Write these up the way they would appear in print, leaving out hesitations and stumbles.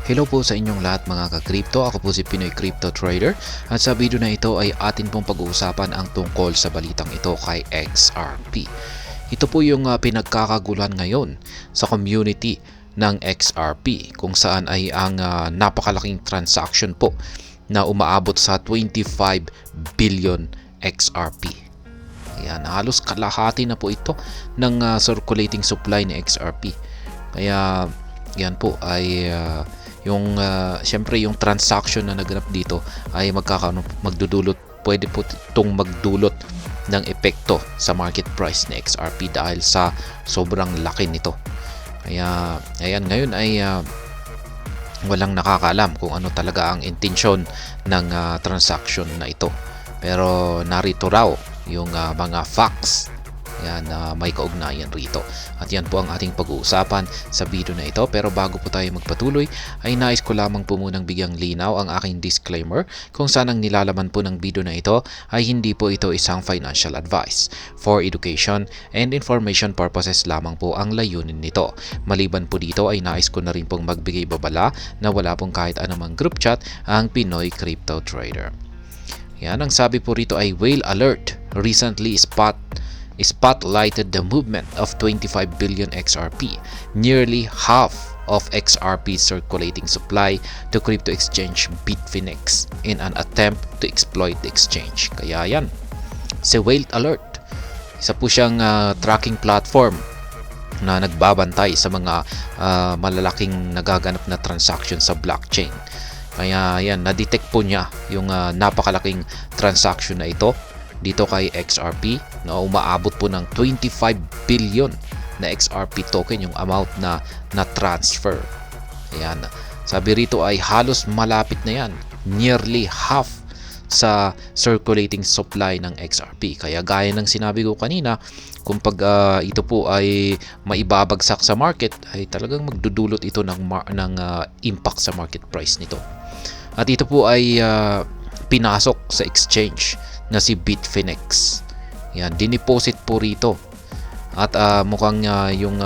Hello po sa inyong lahat mga ka-crypto. Ako po si Pinoy Crypto Trader at sa video na ito ay atin pong pag-uusapan ang tungkol sa balitang ito kay XRP. Ito po yung pinagkakaguluhan ngayon sa community ng XRP kung saan ay ang napakalaking transaction po na umaabot sa 25 billion XRP. Ayan, halos kalahati na po ito ng circulating supply ni XRP. Kaya yan po ay siyempre yung transaction na naganap dito ay pwede po itong magdulot ng epekto sa market price ni XRP dahil sa sobrang laki nito. Kaya ayan, ngayon ay walang nakakaalam kung ano talaga ang intensyon ng transaction na ito. Pero narito raw yung mga facts yan may kaugnayan rito. At yan po ang ating pag-uusapan sa video na ito. Pero bago po tayo magpatuloy ay nais ko lamang po munang bigyang linaw ang aking disclaimer kung saan ang nilalaman po ng video na ito ay hindi po ito isang financial advice. For education and information purposes lamang po ang layunin nito. Maliban po dito ay nais ko na rin pong magbigay babala na wala pong kahit anumang group chat ang Pinoy Crypto Trader. Yan, ang sabi po rito ay Whale Alert recently spotlighted the movement of 25 billion XRP, nearly half of XRP's circulating supply to crypto exchange Bitfinex in an attempt to exploit the exchange. Kaya yan, si Whale Alert, isa po siyang tracking platform na nagbabantay sa mga malalaking nagaganap na transaction sa blockchain. Kaya yan, na-detect po niya yung napakalaking transaction na ito dito kay XRP na umaabot po ng 25 billion na XRP token yung amount na transfer. Ayan. Sabi rito ay halos malapit na yan. Nearly half sa circulating supply ng XRP. Kaya gaya ng sinabi ko kanina, kung pag ito po ay maibabagsak sa market, ay talagang magdudulot ito ng impact sa market price nito. At ito po ay pinasok sa exchange na si Bitfinex. Yan, diniposit po rito. At mukhang yung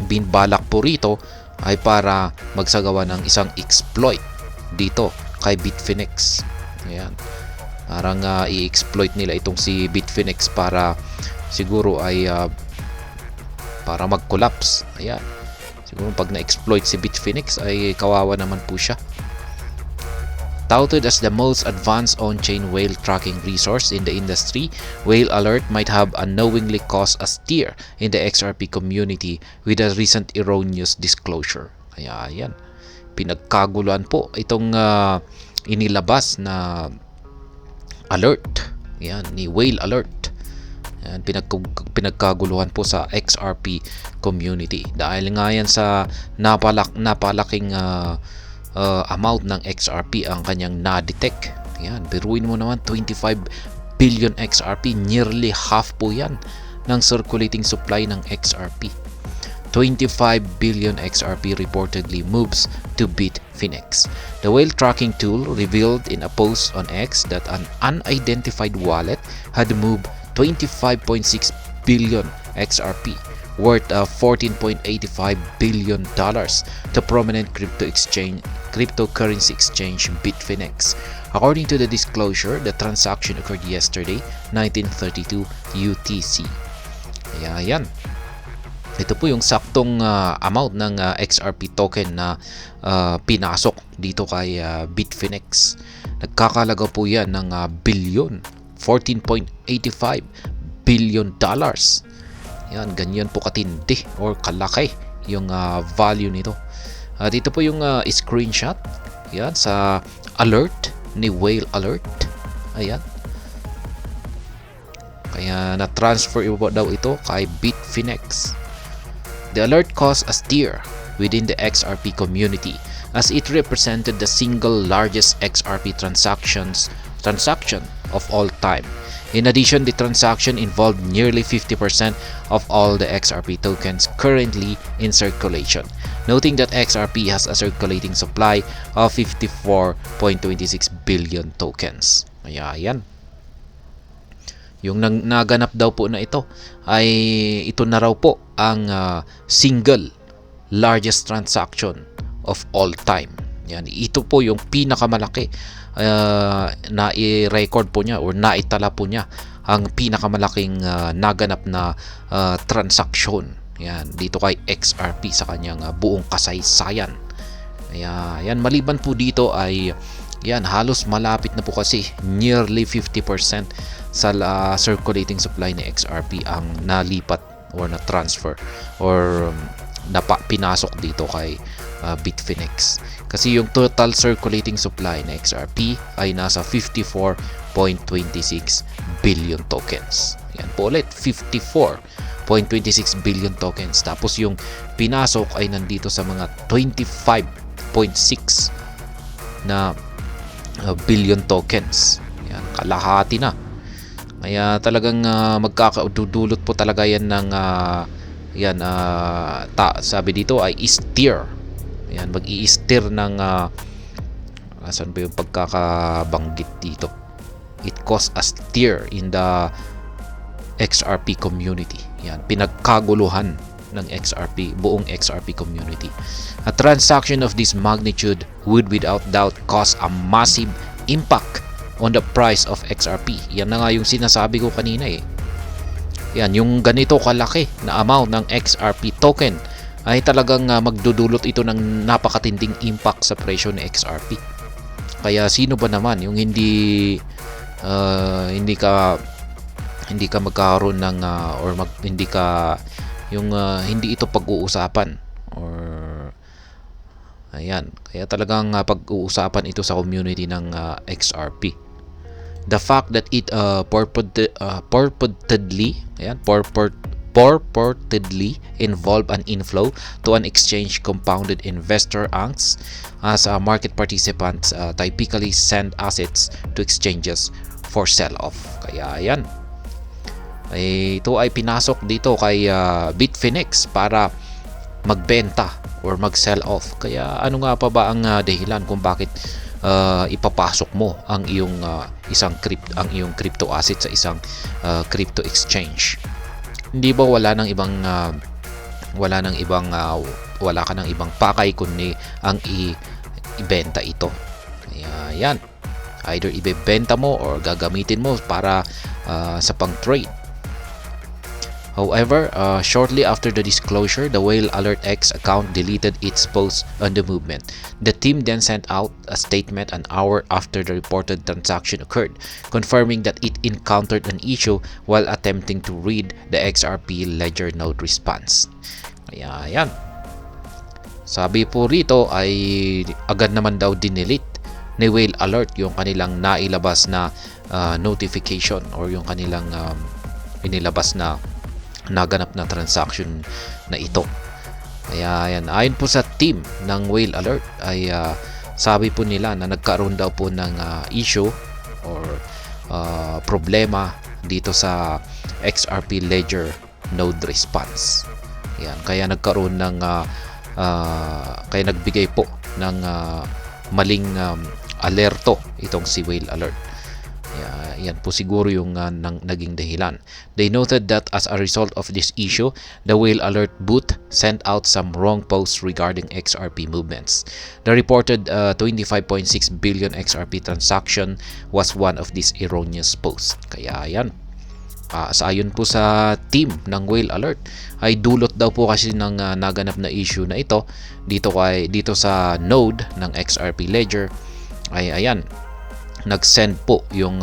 binbalak po rito ay para magsagawa ng isang exploit dito kay Bitfinex. Ayan. Parang i-exploit nila itong si Bitfinex para siguro ay para mag-collapse. Ayan. Siguro pag na-exploit si Bitfinex ay kawawa naman po siya. Touted as the most advanced on-chain whale tracking resource in the industry, Whale Alert might have unknowingly caused a stir in the XRP community with a recent erroneous disclosure. Kaya yan, pinagkaguluhan po itong inilabas na alert yan, ni Whale Alert. Yan, pinagkaguluhan po sa XRP community dahil nga yan sa napalaking amount ng XRP ang kanyang na-detect. Yan, biruin mo naman 25 billion XRP, nearly half po yan ng circulating supply ng XRP. 25 billion XRP reportedly moves to Bitfinex. The whale tracking tool revealed in a post on X that an unidentified wallet had moved 25.6 billion XRP worth $14.85 billion to prominent cryptocurrency exchange Bitfinex. According to the disclosure, the transaction occurred yesterday, 1932 UTC. Kaya yan. Ito po yung saktong amount ng XRP token na pinasok dito kay Bitfinex. Nagkakalaga po yan ng billion, $14.85 billion. Yan, ganyan po katindi or kalaki yung value nito. At ito po yung screenshot. Yan, sa alert ni Whale Alert. Ayan. Kaya na-transfer daw ito kay Bitfinex. The alert caused a stir within the XRP community as it represented the single largest XRP transaction of all time. In addition, the transaction involved nearly 50% of all the XRP tokens currently in circulation, noting that XRP has a circulating supply of 54.26 billion tokens. Ayan. Yung naganap daw po na ito ay ito na raw po ang single largest transaction of all time. Yan, ito po yung pinakamalaki na i-record po niya or naitala po niya ang pinakamalaking naganap na transaksyon. Yan, dito kay XRP sa kanyang buong kasaysayan. Yan, maliban po dito ay yan, halos malapit na po kasi nearly 50% sa circulating supply ni XRP ang nalipat or na transfer or pinasok dito kay Bitfinex. Kasi yung total circulating supply na XRP ay nasa 54.26 billion tokens. Yan po ulit, 54.26 billion tokens. Tapos yung pinasok ay nandito sa mga 25.6 na billion tokens. Yan, kalahati na. Kaya talagang magkakadudulot po talaga yan ng sabi dito ay steer. Yan, mag-i-steer ng asan ba yung pagkakabanggit dito? It caused a stir in the XRP community. Yan, pinagkaguluhan ng XRP, buong XRP community. A transaction of this magnitude would without doubt cause a massive impact on the price of XRP. Yan na nga yung sinasabi ko kanina eh. Yan, yung ganito kalaki na amount ng XRP token ay talagang magdudulot ito ng napakatinding impact sa presyo ng XRP. Kaya sino ba naman yung hindi ka magkakaroon ng hindi ito pag-uusapan or ayan, kaya talagang pag-uusapan ito sa community ng XRP. The fact that it purportedly involve an inflow to an exchange compounded investor angst as market participants typically send assets to exchanges for sell-off. Kaya yan, ito ay pinasok dito kay Bitfinex para magbenta or mag-sell off. Kaya ano nga pa ba ang dahilan kung bakit ipapasok mo ang iyong crypto asset sa isang crypto exchange? Hindi ba wala ka ng ibang pakay kundi ang ibenta ito? Kaya yan, either ibebenta mo or gagamitin mo para sa pang-trade. However, shortly after the disclosure, the Whale Alert X account deleted its post on the movement. The team then sent out a statement an hour after the reported transaction occurred, confirming that it encountered an issue while attempting to read the XRP ledger node response. Kaya yan. Sabi po rito ay agad naman daw dinelete ni Whale Alert yung kanilang nailabas na notification or yung kanilang inilabas na naganap na transaction na ito. Kaya yan, ayon po sa team ng Whale Alert ay sabi po nila na nagkaroon daw po ng issue or problema dito sa XRP ledger node response. Yan, kaya nagkaroon ng kaya nagbigay po ng maling alerto itong si Whale Alert. Yan po siguro yung naging dahilan. They noted that as a result of this issue, the Whale Alert bot sent out some wrong posts regarding XRP movements. The reported 25.6 billion XRP transaction was one of these erroneous posts. Kaya yan. Ayon po sa team ng Whale Alert ay dulot daw po kasi ng naganap na issue na ito dito sa node ng XRP ledger ay ayan, nag-send po yung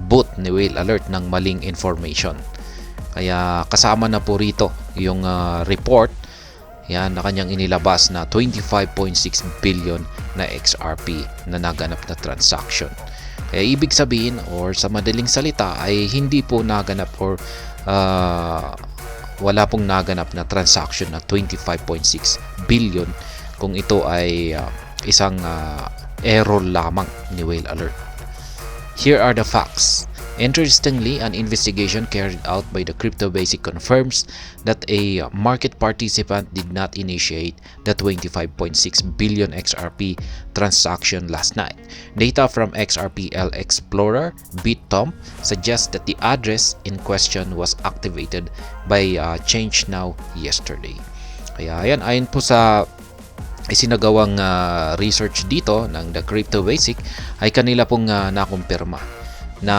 bot ni Whale Alert ng maling information. Kaya kasama na po rito yung report yan na kanyang inilabas na 25.6 billion na XRP na naganap na transaction. Kaya ibig sabihin or sa madaling salita ay hindi po naganap or wala pong naganap na transaction na 25.6 billion kung ito ay isang error lamang ni Whale Alert. Here are the facts. Interestingly, an investigation carried out by the Crypto Basic confirms that a market participant did not initiate the 25.6 billion XRP transaction last night. Data from XRPL Explorer BitTomp suggests that the address in question was activated by ChangeNow yesterday. Kaya yan, ayon po sa isinagawang research dito ng The Crypto Basic ay kanila pong nakumpirma na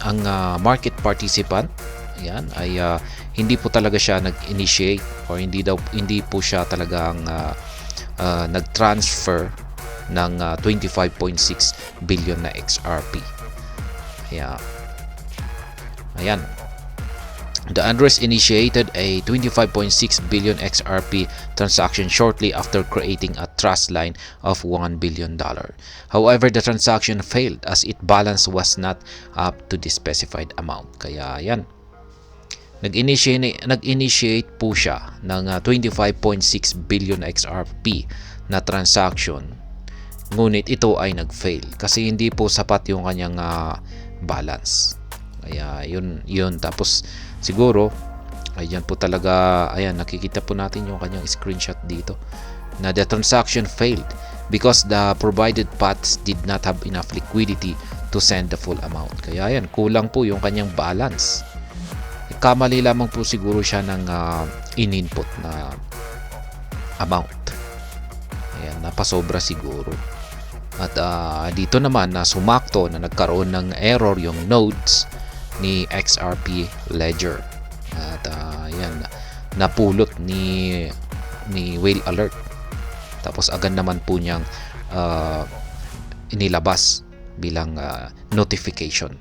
ang market participant yan ay hindi po talaga siya nag-initiate or hindi po siya talagang nag-transfer ng 25.6 billion na XRP. Ayan. The address initiated a 25.6 billion XRP transaction shortly after creating a trust line of $1 billion. However, the transaction failed as its balance was not up to the specified amount. Kaya yan. Nag-initiate po siya ng 25.6 billion XRP na transaction. Ngunit ito ay nag-fail kasi hindi po sapat yung kanyang balance. Kaya yun. Tapos siguro, ayan po talaga, ayan, nakikita po natin yung kanyang screenshot dito na the transaction failed because the provided paths did not have enough liquidity to send the full amount. Kaya ayan, kulang po yung kanyang balance. Kamali lamang po siguro siya ng in-input na amount. Ayan, napasobra siguro. At dito naman na sumakto na nagkaroon ng error yung nodes ni XRP Ledger. At yan, napulot ni Whale Alert. Tapos agad naman po niyang inilabas bilang notification.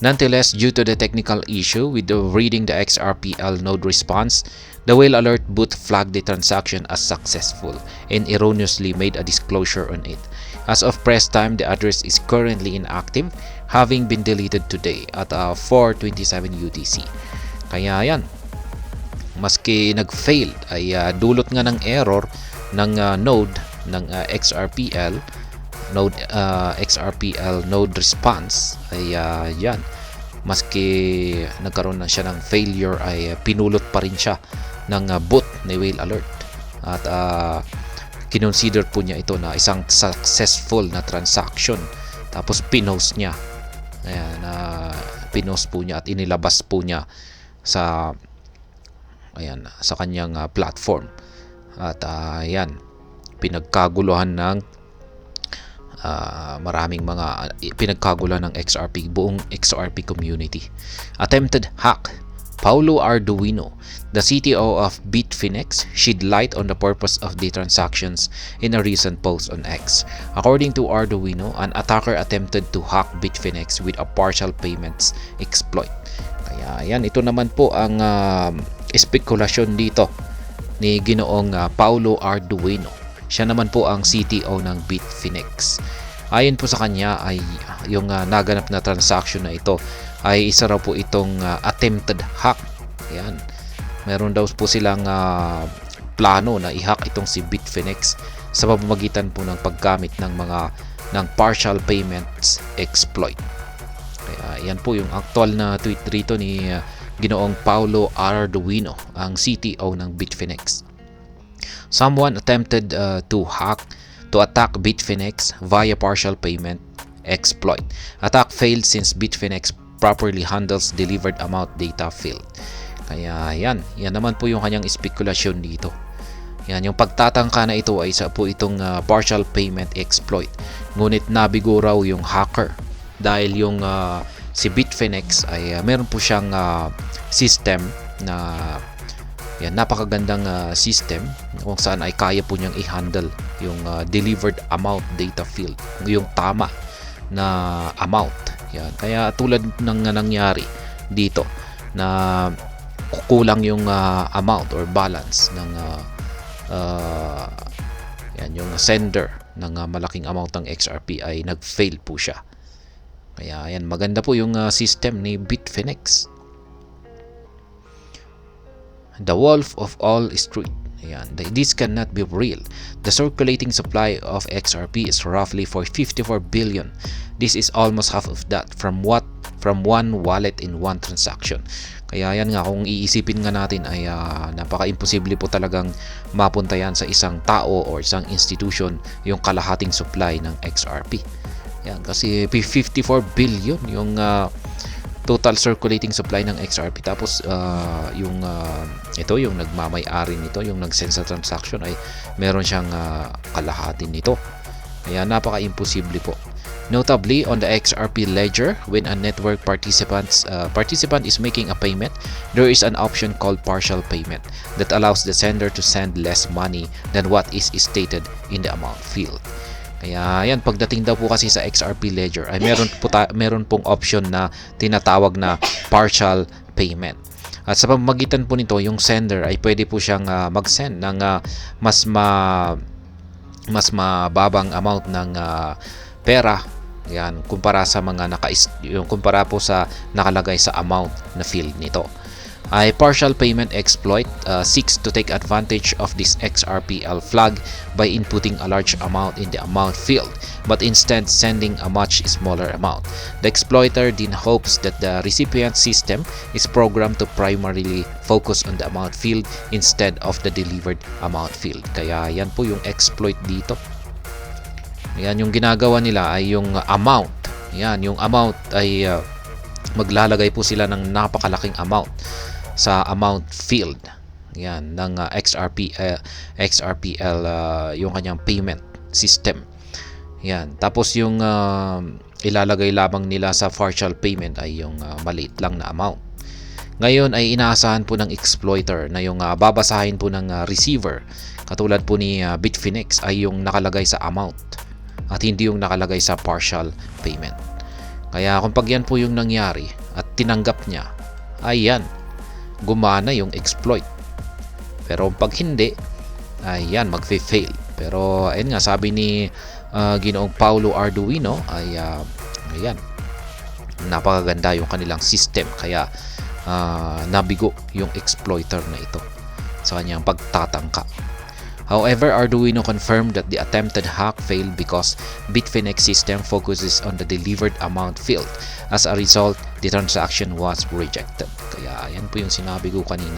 Nonetheless, due to the technical issue with reading the XRPL node response, the Whale Alert bot flagged the transaction as successful and erroneously made a disclosure on it. As of press time, the address is currently inactive, having been deleted today at 4:27 UTC. Kaya yan, maski nag-fail ay dulot nga ng error ng node ng XRPL node response ay yan, maski nagkaroon na siya ng failure ay pinulot pa rin siya ng bot ni Whale Alert at kinonsider po niya ito na isang successful na transaction. Tapos pinost niya, ayan, pinost po niya at inilabas po niya sa sa kanyang platform. At ayan, pinagkaguluhan ng maraming mga pinagkaguluhan ng buong XRP community. Attempted hack. Paulo Arduino, the CTO of Bitfinex, shed light on the purpose of the transactions in a recent post on X. According to Arduino, an attacker attempted to hack Bitfinex with a partial payments exploit. Kaya yan, ito naman po ang espekulasyon dito ni Ginoong Paulo Arduino. Siya naman po ang CTO ng Bitfinex. Ayon po sa kanya ay yung naganap na transaction na ito ay isa raw po itong attempted hack. Ayan. Meron daw po silang plano na i-hack itong si Bitfinex sa pamamagitan po ng paggamit ng partial payments exploit. Kaya yan po yung actual na tweet rito ni Ginoong Paulo Arduino, ang CTO ng Bitfinex. Someone attempted to attack Bitfinex via partial payment exploit. Attack failed since Bitfinex properly handles delivered amount data field. Kaya yan naman po yung kanyang spekulasyon dito. Yan, yung pagtatangka na ito ay isa po itong partial payment exploit. Ngunit nabigo raw yung hacker dahil yung si Bitfinex ay meron po siyang system na napakagandang system kung saan ay kaya po niyang i-handle yung delivered amount data field, yung tama na amount. Yan. Kaya tulad ng nangyari dito na kukulang yung amount or balance ng yung sender ng malaking amount ng XRP ay nag-fail po siya. Kaya yan, maganda po yung system ni Bitfinex. The Wolf of Wall Street. Ayan, this cannot be real. The circulating supply of XRP is roughly for 54 billion. This is almost half of that from one wallet in one transaction. Kaya yan nga, kung iisipin nga natin ay napaka-imposible po talagang mapunta yan sa isang tao or isang institution yung kalahating supply ng XRP. Yan, kasi 54 billion yung total circulating supply ng XRP. Tapos ito yung nagmamay-ari nito, yung nag-send sa transaction ay meron siyang kalahati nito. Kaya napaka-imposible po. Notably, on the XRP ledger, when a network participant is making a payment, there is an option called partial payment that allows the sender to send less money than what is stated in the amount field. Kaya yan, pagdating daw po kasi sa XRP ledger ay meron pong option na tinatawag na partial payment. At sa pamamagitan po nito, yung sender ay pwede po siyang mag-send ng mas mababang amount ng pera, yan, kumpara po sa nakalagay sa amount na field nito. A partial payment exploit seeks to take advantage of this XRPL flag by inputting a large amount in the amount field, but instead sending a much smaller amount. The exploiter then hopes that the recipient system is programmed to primarily focus on the amount field instead of the delivered amount field. Kaya yan po yung exploit dito. Yan, yung ginagawa nila ay yung amount. Yan, yung amount ay maglalagay po sila ng napakalaking amount sa amount field. Yan, ng XRPL, yung kanyang payment system. Yan, tapos yung ilalagay lamang nila sa partial payment ay yung maliit lang na amount. Ngayon ay inaasahan po ng exploiter na yung babasahin po ng receiver, katulad po ni Bitfinex, ay yung nakalagay sa amount at hindi yung nakalagay sa partial payment. Kaya kung pag yan po yung nangyari at tinanggap niya, ay yan, gumana yung exploit. Pero pag hindi, ay yan, magfe-fail. Pero ayun nga, sabi ni Ginoong Paulo Arduino ay ayan, napakaganda yung kanilang system. Kaya nabigo yung exploiter na ito sa kanyang pagtatangka. However, Arduino confirmed that the attempted hack failed because Bitfinex system focuses on the delivered amount field. As a result, the transaction was rejected. Kaya yan po yung sinabi ko kanina.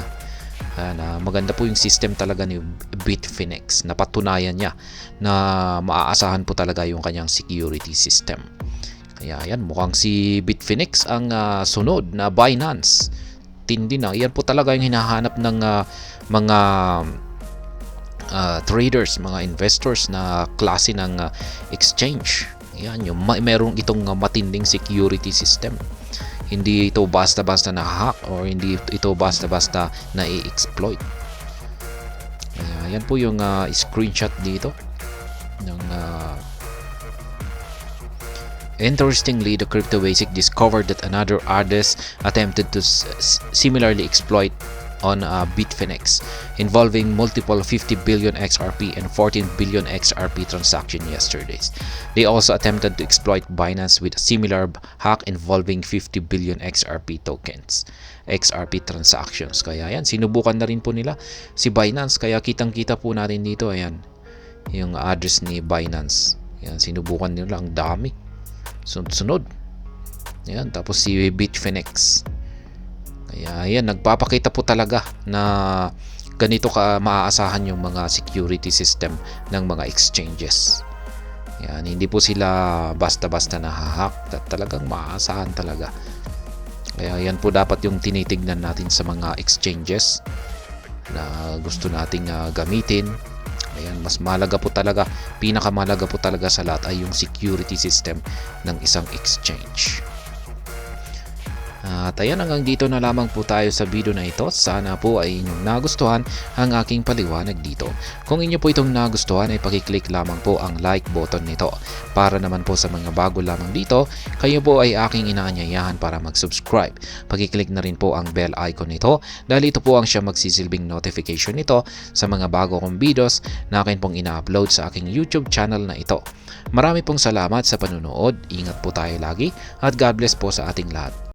Maganda po yung system talaga ni Bitfinex. Napatunayan niya na maaasahan po talaga yung kanyang security system. Kaya yan, mukhang si Bitfinex ang sunod na Binance. Tindi na. Yan po talaga yung hinahanap ng mga traders, mga investors na klase ng exchange. Yan, yung merong itong matinding security system. Hindi ito basta-basta na hack or hindi ito basta-basta na i-exploit. Yan po yung screenshot dito ng interestingly, the Crypto Basic discovered that another artist attempted to similarly exploit on Bitfinex, involving multiple 50 billion XRP and 14 billion XRP transaction yesterday. They also attempted to exploit Binance with a similar hack involving 50 billion XRP tokens, XRP transactions. Kaya yan, sinubukan na rin po nila si Binance. Kaya kitang-kita po natin dito, ayan, yung address ni Binance. Yan, sinubukan nila, ang dami. Sunod-sunod. Yan, tapos si Bitfinex. Kaya yan, nagpapakita po talaga na ganito ka maaasahan yung mga security system ng mga exchanges. Yan, hindi po sila basta-basta nahahack, talagang maaasahan talaga. Kaya yan po dapat yung tinitignan natin sa mga exchanges na gusto nating gamitin. Ayan, mas mahalaga po talaga, pinakamahalaga po talaga sa lahat ay yung security system ng isang exchange. At ayan, hanggang dito na lamang po tayo sa video na ito. Sana po ay inyong nagustuhan ang aking paliwanag dito. Kung inyo po itong nagustuhan ay pakiclick lamang po ang like button nito. Para naman po sa mga bago lamang dito, kayo po ay aking inaanyayahan para mag-subscribe. Pakiclick na rin po ang bell icon nito dahil ito po ang siya magsisilbing notification nito sa mga bago kong videos na akin pong ina-upload sa aking YouTube channel na ito. Marami pong salamat sa panunood. Ingat po tayo lagi at God bless po sa ating lahat.